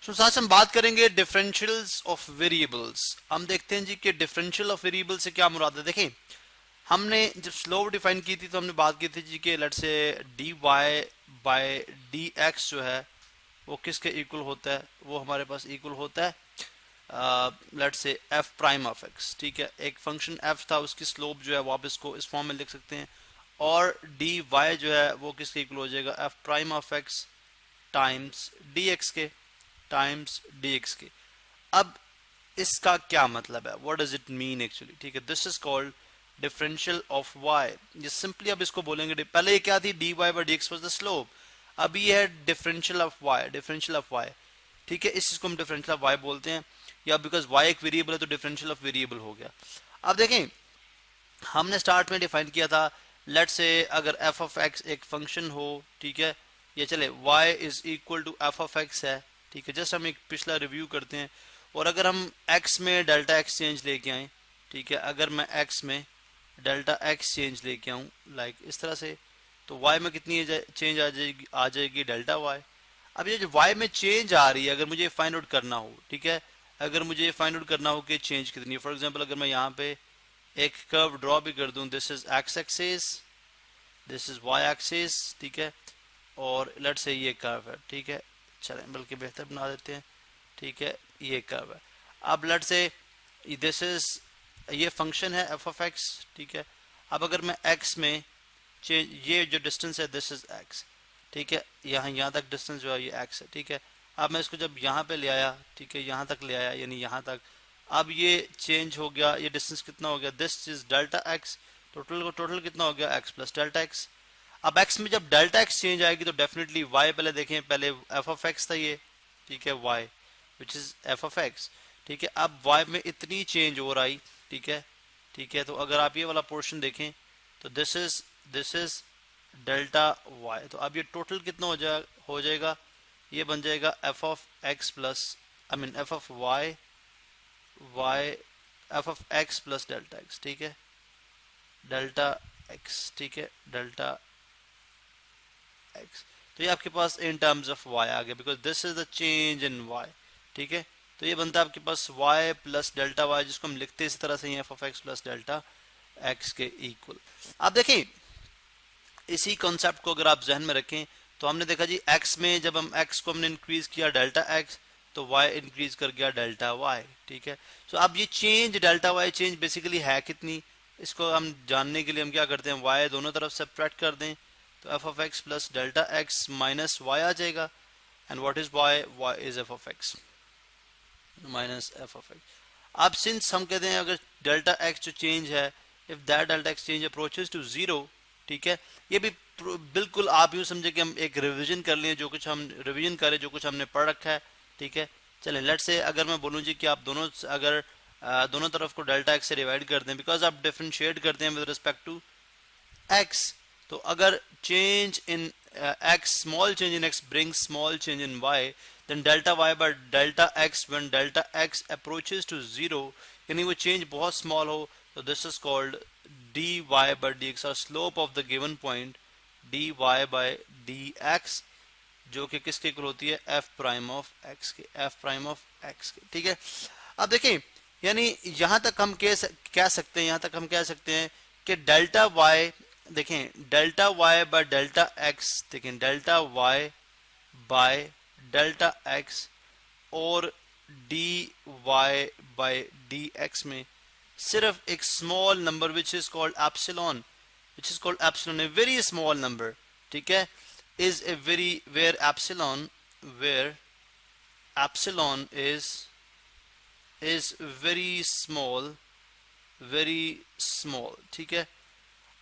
सो आज हम बात करेंगे डिफरेंशियल्स ऑफ वेरिएबल्स। हम देखते हैं जी कि डिफरेंशियल ऑफ वेरिएबल से क्या मुराद है। देखें, हमने जब स्लोप डिफाइन की थी तो हमने बात की थी जी कि let's say D Y by D X जो है वो किसके इक्वल होता है, वो हमारे पास इक्वल होता है let's say F prime of X. ठीक है, एक फंक्शन एफ था, उसकी स्लोप जो है वो आप इसको इस फॉर्म में लिख सकते हैं, और डी वाई जो है वो किसके इक्वल हो जाएगा, F prime of X times D X के, टाइम्स डी एक्स के। अब इसका क्या मतलब है, what does it mean actually. ठीक है, this is called differential of Y. ये सिंपली अब इसको बोलेंगे, पहले ये क्या थी, D Y by D X was the slope, अब ये है differential of Y, differential of Y. ठीक है, इस चीज को हम डिफरेंशियल ऑफ वाई बोलते हैं, या बिकॉज वाई एक वेरिएबल है तो डिफरेंशियल ऑफ वेरिएबल हो गया। अब देखें, हमने स्टार्ट में डिफाइन किया था, लेट से अगर एफ ऑफ एक्स एक फंक्शन हो, ठीक है, ये चले y is equal to F of X है। ठीक है, जस्ट हम एक पिछला रिव्यू करते हैं, और अगर हम x में डेल्टा एक्स चेंज लेके आए, ठीक है, अगर मैं x में डेल्टा एक्स चेंज लेके आऊँ लाइक इस तरह से, तो y में कितनी चेंज आ जाएगी डेल्टा y। अब ये जो y में चेंज आ रही है, अगर मुझे फाइंड आउट करना हो, ठीक है, अगर मुझे फाइंड आउट करना हो कि चेंज कितनी है, फॉर एग्जांपल अगर मैं यहाँ पे एक कर्व ड्रॉ भी कर दूं, this is X axis, this is Y axis, ठीक है, और लेट से ये कर्व है। ठीक है, चलें बल्कि बेहतर बना देते हैं, ठीक है, ये कर्व है। अब लेट से दिस इज, ये फंक्शन है एफ ऑफ एक्स। ठीक है, अब अगर मैं एक्स में चेंज, ये जो डिस्टेंस है दिस इज एक्स, ठीक है, यहाँ तक डिस्टेंस जो है ये एक्स है। ठीक है, अब मैं इसको जब यहाँ पे ले आया, ठीक है, यहाँ तक ले आया यानी यहाँ तक, अब ये चेंज हो गया, ये डिस्टेंस कितना हो गया, this is delta x, total कितना हो गया एक्स प्लस डेल्टा एक्स। अब एक्स में जब डेल्टा एक्स चेंज आएगी तो डेफिनेटली वाई, पहले देखें, पहले एफ ऑफ एक्स था ये, ठीक है, Y which is F of X. ठीक है, अब वाई में इतनी चेंज हो रही, ठीक है, ठीक है, तो अगर आप ये वाला पोर्शन देखें तो दिस इज डेल्टा वाई, तो अब ये टोटल कितना हो जाएगा, ये बन जाएगा F of x plus, I mean F of Y F of x plus delta X. ठीक है, डेल्टा एक्स, ठीक है, डेल्टा एक्स, तो ये आपके पास इन टर्म्स ऑफ वाई आ गया, because this is the change in Y. ठीक है, तो ये बनता है आपके पास वाई प्लस डेल्टा वाई, जिसको हम लिखते हैं इस तरह से, F of x plus delta X के इक्वल। आप देखें, इसी कॉन्सेप्ट को अगर आप जहन में रखें तो हमने देखा जी, एक्स में जब हम एक्स को हमने इंक्रीज किया डेल्टा एक्स, तो y इंक्रीज कर गया डेल्टा y। ठीक है, सो अब ये change delta y change basically है कितनी, इसको हम जानने के लिए हम क्या करते हैं, y दोनों तरफ सब्ट्रैक्ट कर दें, तो f of x plus delta x minus y आ जाएगा, and what is y is F of x minus f of x. अब सिंस हम कहते हैं अगर डेल्टा एक्स जो चेंज है, if that delta x change approaches to zero, ठीक है, ये भी बिल्कुल आप यूँ समझे कि हम एक रिवीजन कर लें, जो कुछ हम रिवीजन करें, जो कुछ हमने पढ़ रखा है। ठीक है, चलें, लेट से अगर मैं बोलूँ जी कि आप दोनों, अगर दोनों तरफ को डेल्टा एक्स से डिवाइड कर दें, बिकॉज आप डिफरेंशिएट करते हैं विद रिस्पेक्ट टू एक्स, तो अगर change in X, small change in X brings small change in Y, then delta y by delta x when delta x approaches to zero, यानी वो change बहुत small हो, तो this is called dy by dx, और slope of the given point dy by dx, जो कि किसके equal होती है, f प्राइम ऑफ x के, f प्राइम ऑफ x के। ठीक है, अब देखें, यानी यहां तक हम कह सकते हैं, यहां तक हम कह सकते हैं कि डेल्टा y, देखें delta y by delta x, देखें delta y by delta x और D Y by D x में सिर्फ एक small number which is called epsilon, a very small number, ठीक है, is a very, where epsilon is very small. ठीक है,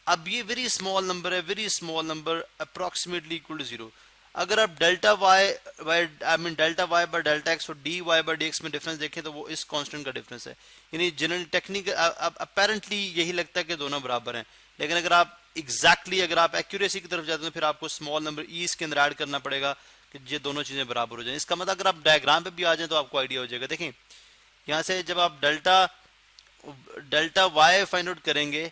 अब ये वेरी स्मॉल नंबर है, very small number approximately equal to zero. अगर आप delta Y by, I mean delta Y by delta x और D Y by D x में difference देखें तो वो इस कांस्टेंट का डिफरेंस है, यानी जनरल टेक्निक अपेरेंटली यही लगता है कि दोनों बराबर हैं, लेकिन अगर आप एग्जैक्टली अगर आप एक्यूरेसी की तरफ जाते हैं तो फिर आपको स्मॉल नंबर ई इसके अंदर ऐड करना पड़ेगा कि ये दोनों चीजें बराबर हो जाए। इसका मतलब अगर आप डायग्राम पे भी आ जाए तो आपको आइडिया हो जाएगा। देखें, यहाँ से जब आप डेल्टा वाई फाइंड आउट करेंगे,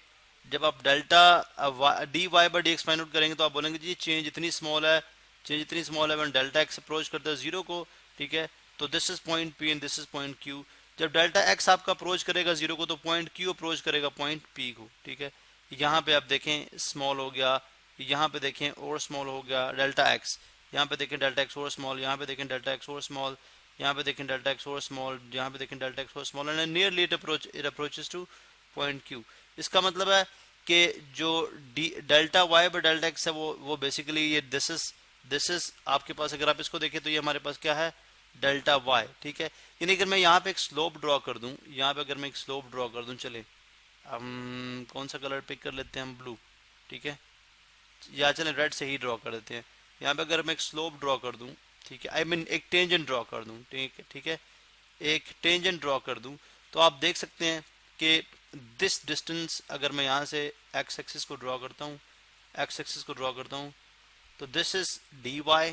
जब आप delta D Y by D X find out करेंगे तो आप बोलेंगे जी चेंज इतनी स्मॉल है, व्हेन डेल्टा एक्स अप्रोच करता है जीरो को। ठीक है, तो this is point P and this is point Q. जब डेल्टा एक्स आपका अप्रोच करेगा जीरो को तो पॉइंट क्यू अप्रोच करेगा पॉइंट पी को, ठीक है। यहाँ पे आप देखें स्मॉल हो गया, यहाँ पे देखें और स्मॉल हो गया डेल्टा एक्स, यहाँ पे देखें डेल्टा एक्स और स्मॉल, यहाँ पे देखें डेल्टा एक्स और स्मॉल, यहाँ पे देखें डेल्टा एक्स और स्मॉल, यहाँ पे देखें डेल्टा एक्स और small, and nearly it approaches to point Q. इसका मतलब है कि जो delta Y by delta X है वो बेसिकली ये दिस इज आपके पास, अगर आप इसको देखें तो ये हमारे पास क्या है, डेल्टा वाई, ठीक है। यानी अगर मैं यहाँ पे एक स्लोप ड्रॉ कर दूं, यहाँ पे अगर मैं एक स्लोप ड्रॉ कर दूं, चले हम कौन सा कलर पिक कर लेते हैं, हम ब्लू, ठीक है, या चले रेड से ही ड्रॉ कर देते हैं। यहाँ पे अगर मैं एक स्लोप ड्रॉ कर दूं, ठीक है, आई मीन एक टेंजेंट ड्रॉ कर दूं, ठीक है, एक टेंजेंट ड्रॉ कर दूं, तो आप देख सकते हैं कि दिस डिस्टेंस, अगर मैं यहाँ से एक्स एक्सिस को ड्रॉ करता हूँ, एक्स एक्सिस को ड्रॉ करता हूँ, तो this is D Y,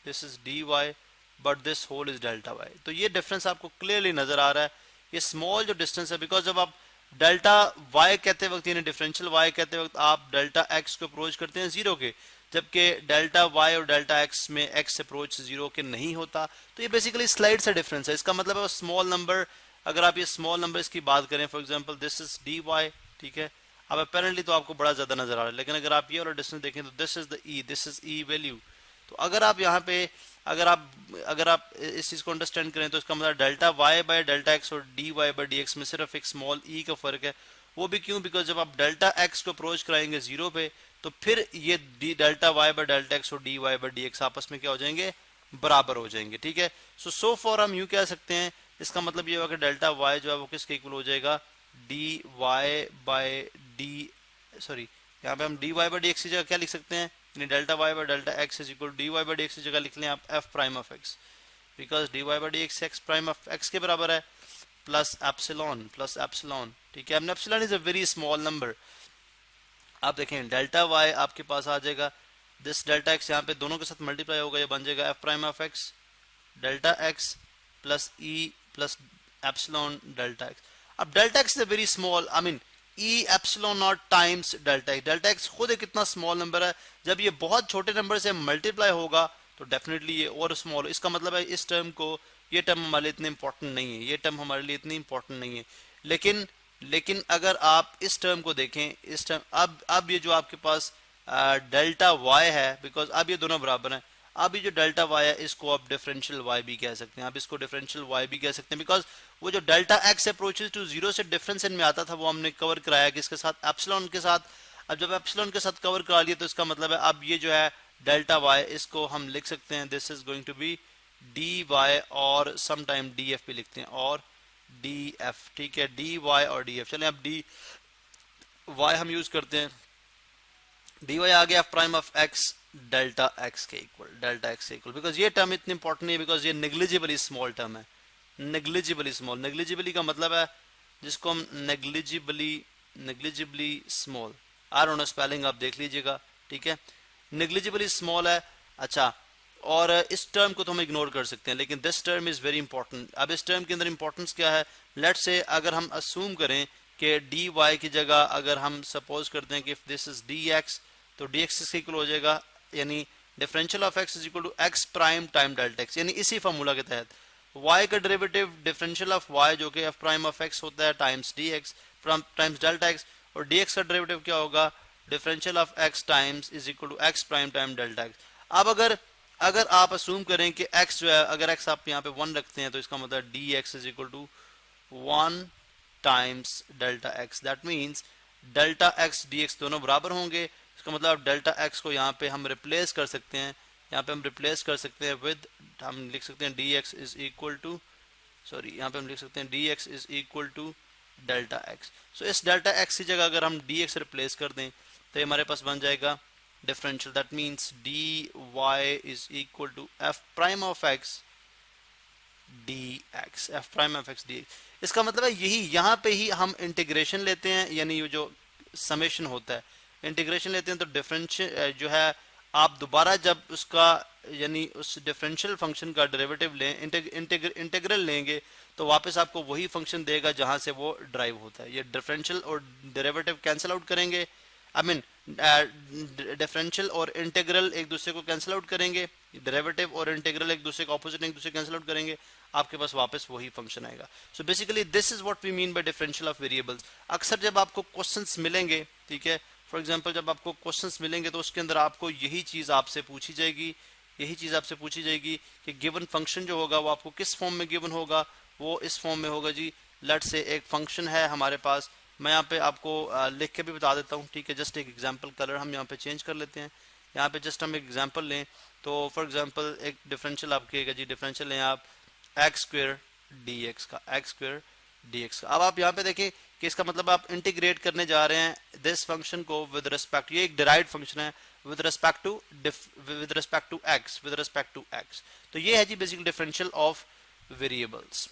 this is D Y, but this whole is delta Y. तो ये डिफरेंस आपको क्लियरली नजर आ रहा है। ये स्मॉल जो डिस्टेंस है, बिकॉज जब आप डेल्टा वाई कहते वक्त, यानी डिफरेंशियल वाई कहते वक्त, आप डेल्टा एक्स को अप्रोच करते हैं जीरो के, जबकि डेल्टा वाई और डेल्टा एक्स में एक्स अप्रोच जीरो के नहीं होता। तो ये बेसिकली स्लाइड से डिफरेंस है। इसका मतलब है स्मॉल नंबर, अगर आप ये स्मॉल नंबर्स की बात करें, for example this is D Y, ठीक है, अब अपेरेंटली तो आपको बड़ा ज्यादा नजर आ रहा है, लेकिन अगर आप ये वाला डिस्टेंस देखें तो this is the E, this is E value. तो अगर आप यहाँ पे अगर आप इस चीज को अंडरस्टैंड करें तो इसका मतलब delta Y by delta x और D Y by D x में सिर्फ एक स्मॉल ई का फर्क है। वो भी क्यों, बिकॉज जब आप डेल्टा एक्स को अप्रोच कराएंगे जीरो पे, तो फिर ये delta Y by delta x और D Y by D x आपस में क्या हो जाएंगे, बराबर हो जाएंगे, ठीक है। सो फॉर हम यूं कह सकते हैं, इसका मतलब ये होगा कि डेल्टा वाई जो है वो किसके इक्वल हो जाएगा, D Y by D, sorry यहाँ पे हम D Y by D X की जगह क्या लिख सकते हैं, delta Y by delta x is equal D Y by D X की जगह लिख लें आप F prime of X, because D Y by D X X prime of X के बराबर है, प्लस एप्सिलॉन, ठीक है। Epsilon is a very small number. आप देखें डेल्टा वाई आपके पास आ जाएगा, दिस डेल्टा एक्स यहाँ पे दोनों के साथ मल्टीप्लाई होगा, ये बन जाएगा F prime of x delta x plus e plus epsilon delta x. अब delta x is a very small, I mean e epsilon not times delta x. Delta x खुद एक इतना स्मॉल नंबर है, जब ये बहुत छोटे नंबर से मल्टीप्लाई होगा तो डेफिनेटली ये और स्मॉल। इसका मतलब है इस टर्म को, ये टर्म हमारे लिए इतनी इंपॉर्टेंट नहीं है, ये टर्म हमारे लिए इतनी इंपॉर्टेंट नहीं है। लेकिन अगर आप इस टर्म को देखें, इस टर्म अब ये जो आपके पास डेल्टा वाई है, बिकॉज अब ये दोनों बराबर हैं, अब ये जो डेल्टा वाई है इसको आप डिफरेंशियल वाई भी कह सकते हैं, आप इसको डिफरेंशियल वाई भी कह सकते हैं, बिकॉज वो जो delta X approaches to zero से डिफरेंस इनमें आता था वो हमने कवर कराया कि इसके साथ एप्सिलॉन के साथ। अब जब एप्सिलॉन के साथ कवर करा लिया तो इसका मतलब है अब ये जो है डेल्टा वाई, इसको हम लिख सकते हैं this is going to be D Y, और समटाइम डी एफ भी लिखते हैं, और डी एफ, ठीक है, डी वाई और डी एफ। चले अब डी वाई हम यूज करते हैं, डी वाई आ गया F prime of x delta X के इक्वल, डेल्टा एक्स के इक्वल, बिकॉज ये टर्म इतनी इंपॉर्टेंट नहीं है, बिकॉज ये नेग्लिजिबली स्मॉल टर्म है, नेग्लिजिबली स्मॉल। नेग्लिजिबली का मतलब है जिसको हम negligibly small, I don't know spelling आप देख लीजिएगा, ठीक है, नेग्लिजिबली स्मॉल है। अच्छा, और इस टर्म को तो हम इग्नोर कर सकते हैं, लेकिन this term is very important. अब इस टर्म के अंदर इंपॉर्टेंस क्या है, लेट्स से अगर हम असूम करें कि डी वाई की जगह अगर हम सपोज करते हैं कि if this is D X, तो डी एक्स इसके इक्वल हो जाएगा, यानी differential of X is equal to X prime time delta X, यानी इसी फार्मूला के तहत y का डेरिवेटिव डिफरेंशियल ऑफ y जो कि f प्राइम ऑफ x होता है times dx times delta x, और dx का डेरिवेटिव क्या होगा, differential of x times is equal to x prime time delta x। अब अगर आप असूम करें कि x जो है, अगर x आप यहाँ पे 1 रखते हैं तो इसका मतलब dx is equal to 1 times delta x, that means delta x dx दोनों बराबर होंगे। इसका मतलब डेल्टा x को यहाँ पे हम रिप्लेस कर सकते हैं, यहाँ पे हम रिप्लेस कर सकते हैं विद, हम लिख सकते हैं dx is equal to, sorry यहाँ पे हम लिख सकते हैं dx is equal to delta x। So इस डेल्टा x की जगह अगर हम dx रिप्लेस कर दें तो ये हमारे पास बन जाएगा differential, that means dy is equal to f prime of x dx, f prime of x dx। इसका मतलब है यही, यहाँ पे ही हम इंटीग्रेशन लेते हैं, यानी ये जो समेशन होता है इंटीग्रेशन लेते हैं, तो डिफरेंशियल जो है आप दोबारा जब उसका यानी उस डिफरेंशियल फंक्शन का डेरिवेटिव लें, इंटीग्रल लेंगे, तो वापस आपको वही फंक्शन देगा जहां से वो ड्राइव होता है। ये डिफरेंशियल और डेरिवेटिव कैंसिल आउट करेंगे, आई मीन डिफरेंशियल और इंटीग्रल एक दूसरे को कैंसिल आउट करेंगे, डेरिवेटिव और इंटीग्रल एक दूसरे का ऑपोजिट, एक दूसरे कैंसिल आउट करेंगे, आपके पास वापस वही फंक्शन आएगा। So basically this is what we mean by differential of variables. अक्सर जब आपको क्वेश्चंस मिलेंगे, ठीक है, फॉर एग्जांपल जब आपको क्वेश्चंस मिलेंगे तो उसके अंदर आपको यही चीज आपसे पूछी जाएगी, यही चीज आपसे पूछी जाएगी कि गिवन फंक्शन जो होगा वो आपको किस फॉर्म में गिवन होगा, वो इस फॉर्म में होगा जी। लेट्स से एक फंक्शन है हमारे पास, मैं यहाँ पे आपको लिख के भी बता देता हूँ, ठीक है, जस्ट एक एग्जांपल कलर हम यहाँ पे चेंज कर लेते हैं। यहाँ पे जस्ट हम एक एग्जांपल लें तो फॉर एग्जांपल एक डिफरेंशियल आप कहिएगा जी, डिफरेंशियल लें आप एक्स स्क्वायर डी एक्स का, एक्स स्क्वायर डी एक्स का। अब आप यहाँ पे देखें कि इसका मतलब आप इंटीग्रेट करने जा रहे हैं दिस फंक्शन को विद रिस्पेक्ट, ये एक डिराइव्ड फंक्शन है with respect to X, with respect to X. तो ये है जी बेसिकली डिफरेंशियल ऑफ वेरिएबल्स।